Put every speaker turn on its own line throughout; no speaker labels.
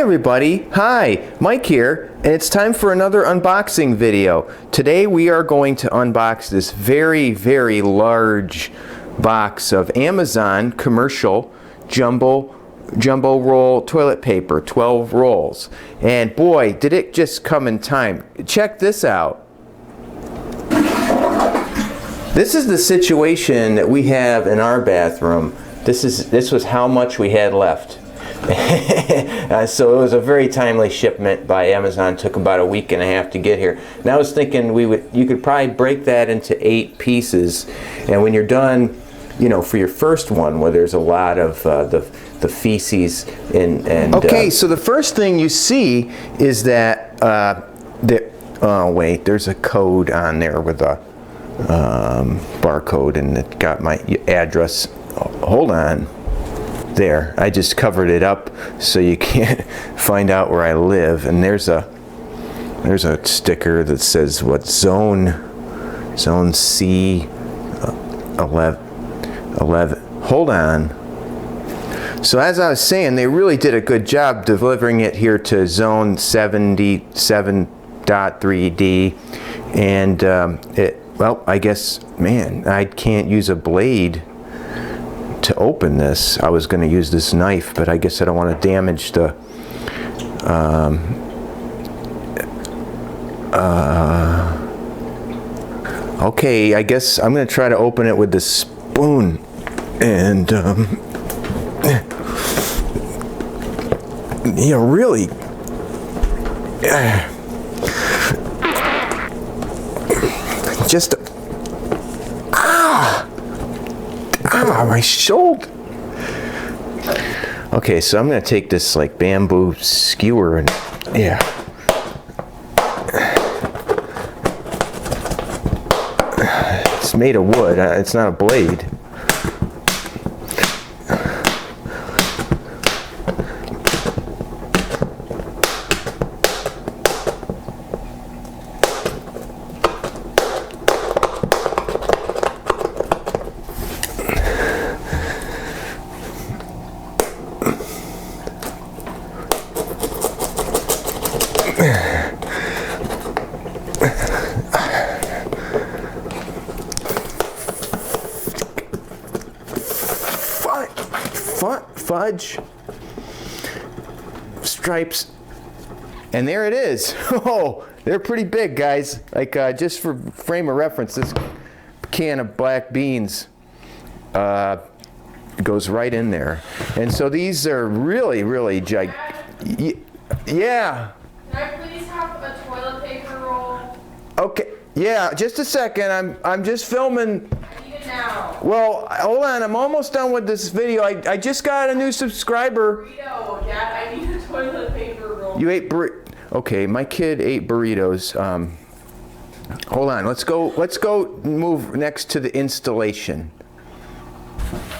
everybody, hi, Mike here, and it's time for another unboxing video. Today we are going to unbox this very large box of Amazon commercial jumbo roll toilet paper, 12 rolls. And boy, did it just come in time. Check this out. This is the situation that we have in our bathroom. This was how much we had left. So it was a very timely shipment by Amazon. Took about a week and a half to get here. And I was thinking you could probably break that into 8 pieces, and when you're done, you know, for your first one where there's a lot of the feces and okay, so the first thing you see is that oh wait, there's a code on there with a barcode, and it got my address. Hold on. There, I just covered it up so you can't find out where I live. And there's a sticker that says what zone C 11. Hold on. So as I was saying, they really did a good job delivering it here to zone 77.3D, and well, I guess, man, I can't use a blade to open this. I was going to use this knife, but I guess I don't want to damage the okay, I guess I'm going to try to open it with the spoon, and yeah, really just my shoulder. Okay, so I'm gonna take this like bamboo skewer and yeah. It's made of wood. It's not a blade. Fudge stripes, and there it is. Oh, they're pretty big, guys. Like just for frame of reference, this can of black beans goes right in there, and so these are really yeah.
Can I please have a toilet paper roll?
Okay, yeah, just a second. I'm just filming.
Now.
Well, hold on. I'm almost done with this video. I just got a new subscriber.
Burrito, Dad. I need a toilet paper roll.
You ate okay, my kid ate burritos. Hold on. Let's go move next to the installation.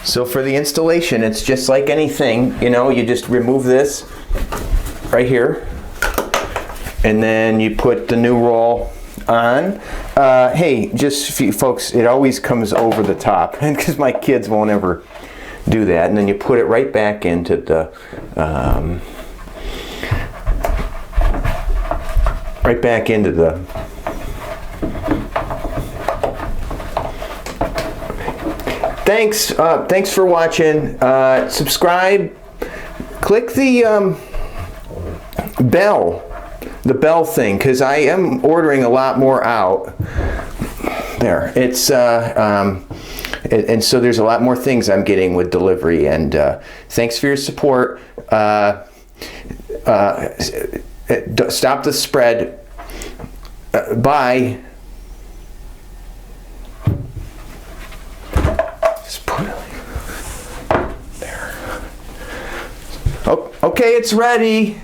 So for the installation, it's just like anything. You know, you just remove this right here, and then you put the new roll on. Hey, just folks, it always comes over the top, because my kids won't ever do that. And then you put it right back into the Thanks for watching. Subscribe. Click the bell thing, because I am ordering a lot more out. There, it's and so there's a lot more things I'm getting with delivery, and thanks for your support. Stop the spread. Bye. Just put it there. Oh, okay, it's ready.